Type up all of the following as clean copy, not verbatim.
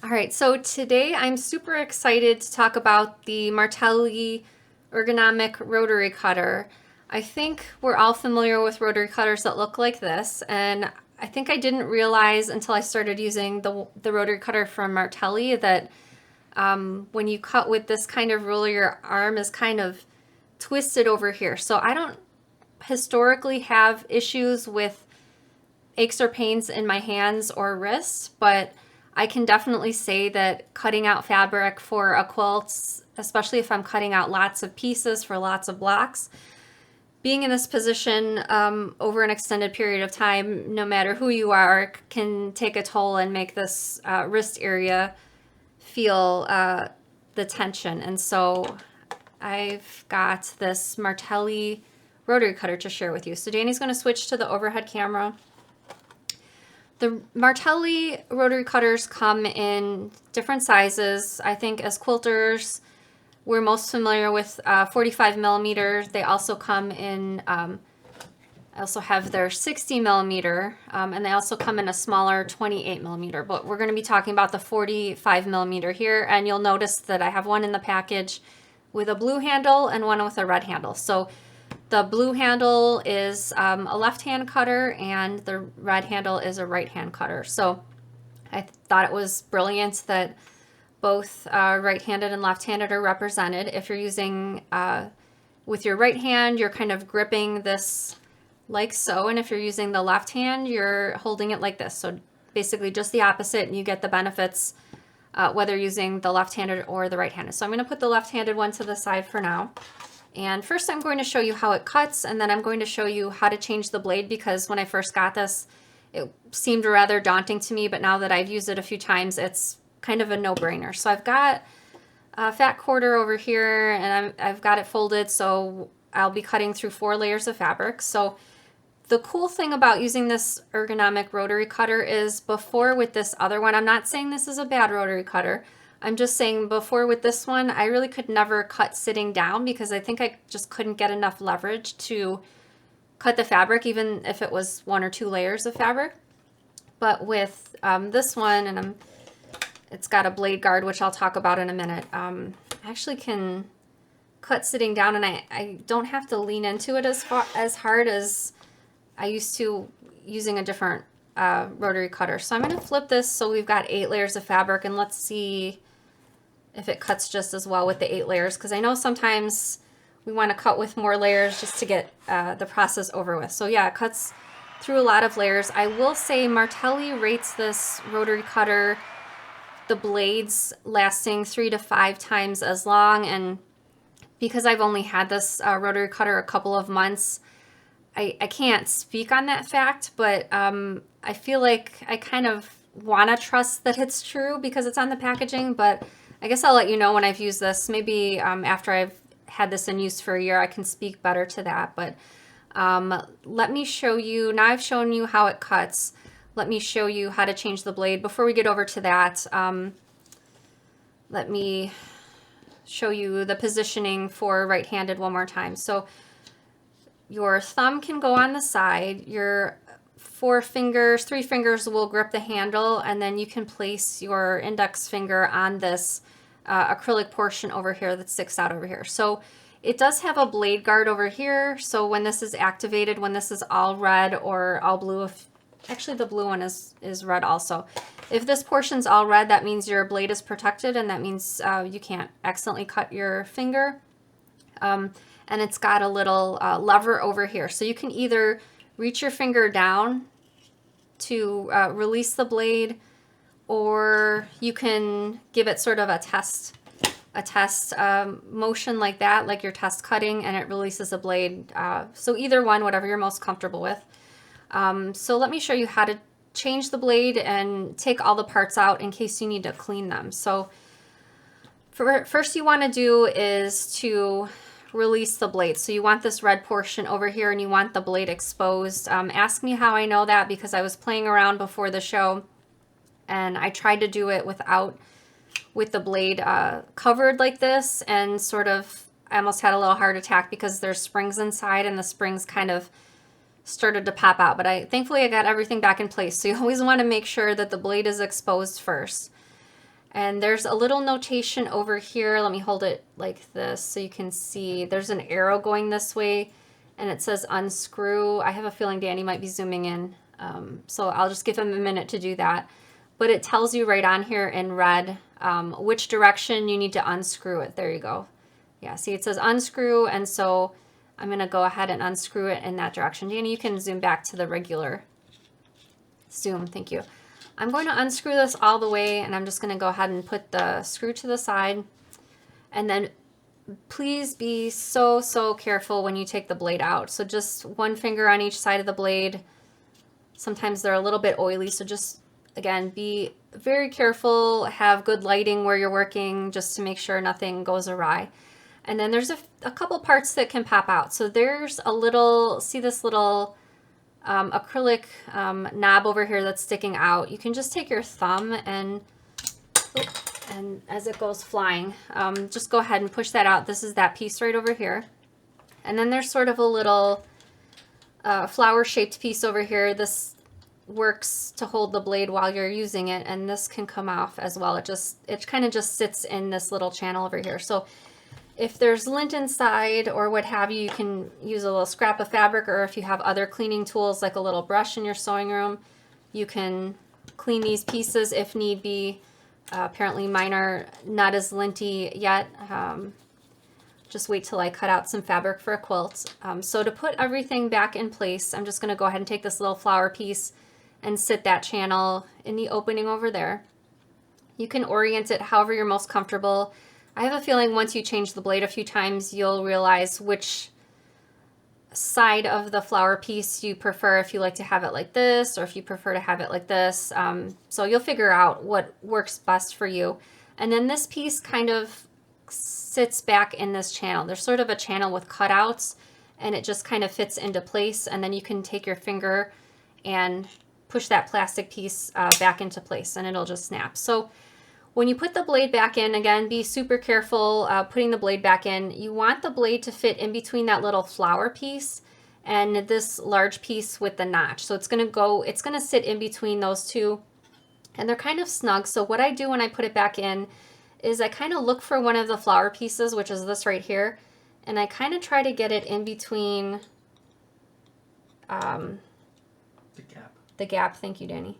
All right, so today I'm super excited to talk about the Martelli Ergonomic Rotary Cutter. I think we're all familiar with rotary cutters that look like this, and I think I didn't realize until I started using the rotary cutter from Martelli that when you cut with this kind of ruler, your arm is kind of twisted over here. So I don't historically have issues with aches or pains in my hands or wrists, but I can definitely say that cutting out fabric for a quilt, especially if I'm cutting out lots of pieces for lots of blocks, being in this position over an extended period of time, no matter who you are, can take a toll and make this wrist area feel the tension. And so I've got this Martelli rotary cutter to share with you. So Danny's going to switch to the overhead camera. The Martelli rotary cutters come in different sizes. I think as quilters, we're most familiar with 45 millimeters. They also come in, I also have their 60 millimeter, and they also come in a smaller 28 millimeter, but we're gonna be talking about the 45 millimeter here, and you'll notice that I have one in the package with a blue handle and one with a red handle. So the blue handle is a left-hand cutter and the red handle is a right-hand cutter. So I thought it was brilliant that both right-handed and left-handed are represented. If you're using with your right hand, you're kind of gripping this like so, and if you're using the left hand, you're holding it like this. So basically just the opposite, and you get the benefits whether using the left-handed or the right-handed. So I'm going to put the left-handed one to the side for now. And first I'm going to show you how it cuts, and then I'm going to show you how to change the blade, because when I first got this, it seemed rather daunting to me, but now that I've used it a few times, it's kind of a no-brainer. So I've got a fat quarter over here, and I've got it folded, so I'll be cutting through 4 layers of fabric. So the cool thing about using this ergonomic rotary cutter is before with this other one, I'm not saying this is a bad rotary cutter, I'm just saying before with this one, I really could never cut sitting down because I think I just couldn't get enough leverage to cut the fabric, even if it was 1 or 2 layers of fabric. But with this one, and it's got a blade guard, which I'll talk about in a minute, I actually can cut sitting down, and I don't have to lean into it as hard as I used to using a different rotary cutter. So I'm going to flip this so we've got 8 layers of fabric, and let's see if it cuts just as well with the 8 layers, because I know sometimes we want to cut with more layers just to get the process over with. So yeah, it cuts through a lot of layers. I will say Martelli rates this rotary cutter, the blades lasting 3 to 5 times as long, and because I've only had this rotary cutter a couple of months, I can't speak on that fact, but I feel like I kind of want to trust that it's true because it's on the packaging, but I guess I'll let you know when I've used this. Maybe after I've had this in use for a year, I can speak better to that. But let me show you, now I've shown you how it cuts. Let me show you how to change the blade. Before we get over to that, let me show you the positioning for right-handed one more time. So your thumb can go on the side, your 3 fingers will grip the handle, and then you can place your index finger on this acrylic portion over here that sticks out over here. So it does have a blade guard over here, so when this is activated, when this is all red or all blue, actually the blue one is red also. If this portion's all red, that means your blade is protected, and that means you can't accidentally cut your finger. And it's got a little lever over here. So you can either reach your finger down to release the blade, or you can give it sort of a test motion like that, like you're test cutting, and it releases the blade. So either one, whatever you're most comfortable with. So let me show you how to change the blade and take all the parts out in case you need to clean them. So first you want to do is to release the blade. So you want this red portion over here, and you want the blade exposed. Ask me how I know that, because I was playing around before the show and I tried to do it with the blade covered like this, and sort of I almost had a little heart attack because there's springs inside, and the springs kind of started to pop out. But thankfully I got everything back in place. So you always want to make sure that the blade is exposed first. And there's a little notation over here. Let me hold it like this so you can see. There's an arrow going this way, and it says unscrew. I have a feeling Danny might be zooming in, so I'll just give him a minute to do that. But it tells you right on here in red which direction you need to unscrew it. There you go. Yeah, see it says unscrew, and so I'm going to go ahead and unscrew it in that direction. Danny, you can zoom back to the regular zoom. Thank you. I'm going to unscrew this all the way, and I'm just going to go ahead and put the screw to the side. And then please be so careful when you take the blade out. So just one finger on each side of the blade. Sometimes they're a little bit oily, so just, again, be very careful. Have good lighting where you're working just to make sure nothing goes awry. And then there's a couple parts that can pop out. So there's a little, see this little acrylic knob over here that's sticking out. You can just take your thumb and as it goes flying, just go ahead and push that out. This is that piece right over here. And then there's sort of a little flower shaped piece over here. This works to hold the blade while you're using it, and this can come off as well. It kind of just sits in this little channel over here. So if there's lint inside or what have you, you can use a little scrap of fabric, or if you have other cleaning tools like a little brush in your sewing room, you can clean these pieces if need be. Apparently mine are not as linty yet. Just wait till I cut out some fabric for a quilt. So to put everything back in place, I'm just going to go ahead and take this little flower piece and sit that channel in the opening over there. You can orient it however you're most comfortable. I have a feeling once you change the blade a few times, you'll realize which side of the flower piece you prefer, if you like to have it like this or if you prefer to have it like this. So you'll figure out what works best for you. And then this piece kind of sits back in this channel. There's sort of a channel with cutouts, and it just kind of fits into place, and then you can take your finger and push that plastic piece back into place, and it'll just snap. So when you put the blade back in, again, be super careful putting the blade back in. You want the blade to fit in between that little flower piece and this large piece with the notch. So it's gonna sit in between those two, and they're kind of snug. So what I do when I put it back in is I kind of look for one of the flower pieces, which is this right here, and I kind of try to get it in between the gap. Thank you, Danny.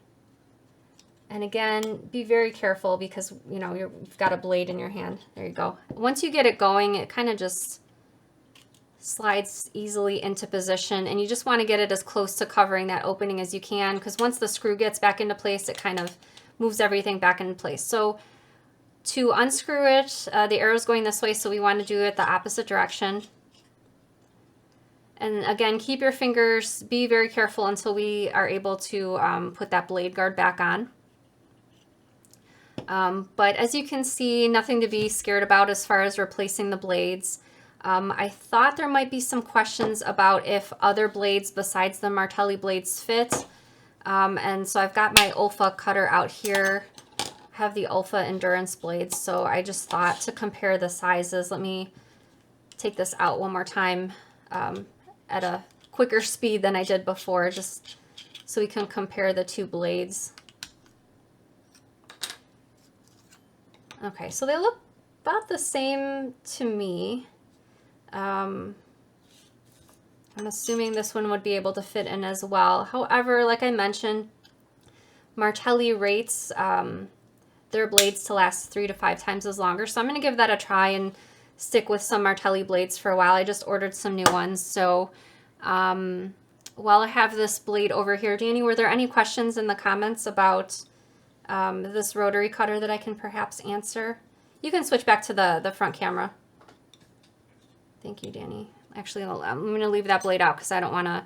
And again, be very careful because, you know, you've got a blade in your hand. There you go. Once you get it going, it kind of just slides easily into position, and you just want to get it as close to covering that opening as you can, because once the screw gets back into place, it kind of moves everything back into place. So to unscrew it, the arrow's going this way, so we want to do it the opposite direction. And again, keep your fingers, be very careful until we are able to put that blade guard back on. But as you can see, nothing to be scared about as far as replacing the blades. I thought there might be some questions about if other blades besides the Martelli blades fit. And so I've got my Olfa cutter out here. I have the Olfa endurance blades, so I just thought to compare the sizes. Let me take this out one more time at a quicker speed than I did before, just so we can compare the two blades. Okay, so they look about the same to me. I'm assuming this one would be able to fit in as well. However, like I mentioned, Martelli rates their blades to last 3 to 5 times as longer. So I'm going to give that a try and stick with some Martelli blades for a while. I just ordered some new ones. So while I have this blade over here, Danny, were there any questions in the comments about this rotary cutter that I can perhaps answer? You can switch back to the front camera. Thank you, Danny. Actually, I'm going to leave that blade out because I don't want to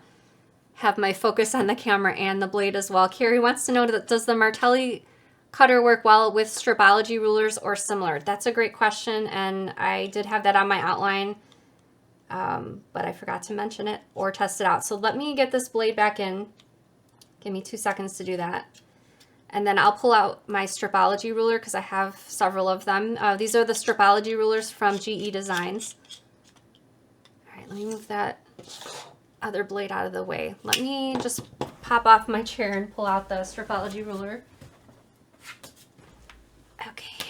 have my focus on the camera and the blade as well. Carrie wants to know, does the Martelli cutter work well with stripology rulers or similar? That's a great question, and I did have that on my outline, but I forgot to mention it or test it out. So let me get this blade back in. Give me 2 seconds to do that. And then I'll pull out my stripology ruler because I have several of them. These are the stripology rulers from GE Designs. All right, let me move that other blade out of the way. Let me just pop off my chair and pull out the stripology ruler. Okay.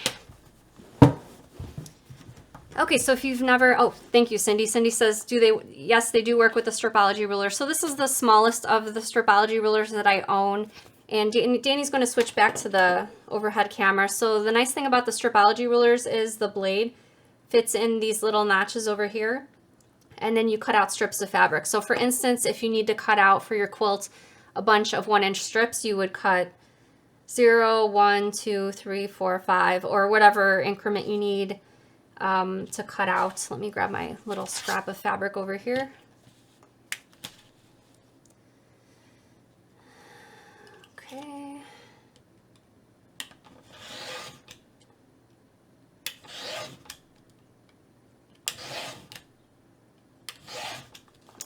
Okay, so if you've never, oh, thank you, Cindy. Cindy says, do they, yes, they do work with the stripology ruler. So this is the smallest of the stripology rulers that I own. And Danny's going to switch back to the overhead camera. So the nice thing about the stripology rulers is the blade fits in these little notches over here. And then you cut out strips of fabric. So for instance, if you need to cut out for your quilt a bunch of 1-inch strips, you would cut 0, 1, 2, 3, 4, 5, or whatever increment you need to cut out. Let me grab my little scrap of fabric over here. Okay.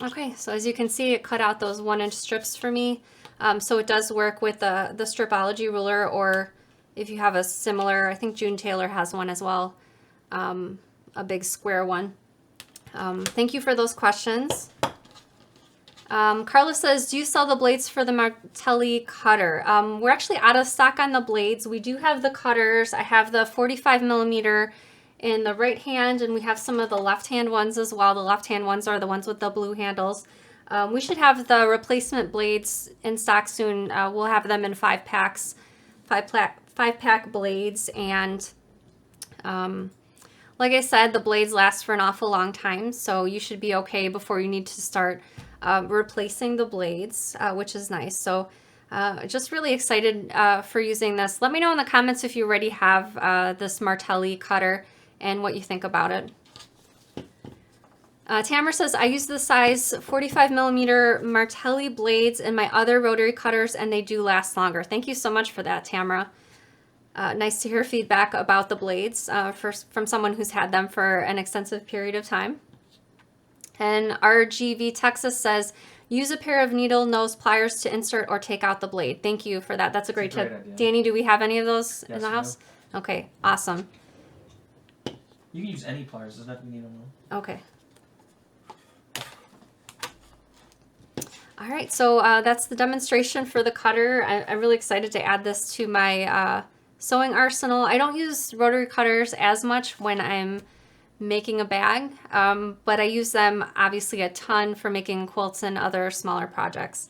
Okay, so as you can see, it cut out those 1-inch strips for me. So it does work with the stripology ruler, or if you have a similar, I think June Taylor has one as well, a big square one. Thank you for those questions. Carla says, do you sell the blades for the Martelli cutter? We're actually out of stock on the blades. We do have the cutters. I have the 45mm in the right hand, and we have some of the left hand ones as well. The left hand ones are the ones with the blue handles. We should have the replacement blades in stock soon. We'll have them in 5 packs, 5-pack blades, and like I said, the blades last for an awful long time, so you should be okay before you need to start replacing the blades, which is nice. So just really excited for using this. Let me know in the comments if you already have this Martelli cutter and what you think about it. Tamara says, I use the size 45mm Martelli blades in my other rotary cutters, and they do last longer. Thank you so much for that, Tamara. Nice to hear feedback about the blades from someone who's had them for an extensive period of time. And RGV Texas says, use a pair of needle nose pliers to insert or take out the blade. Thank you for that. That's a great tip. Idea. Danny, do we have any of those in the house? Okay, awesome. You can use any pliers. There's nothing needle nose. Okay. All right, so that's the demonstration for the cutter. I'm really excited to add this to my sewing arsenal. I don't use rotary cutters as much when I'm making a bag, but I use them obviously a ton for making quilts and other smaller projects.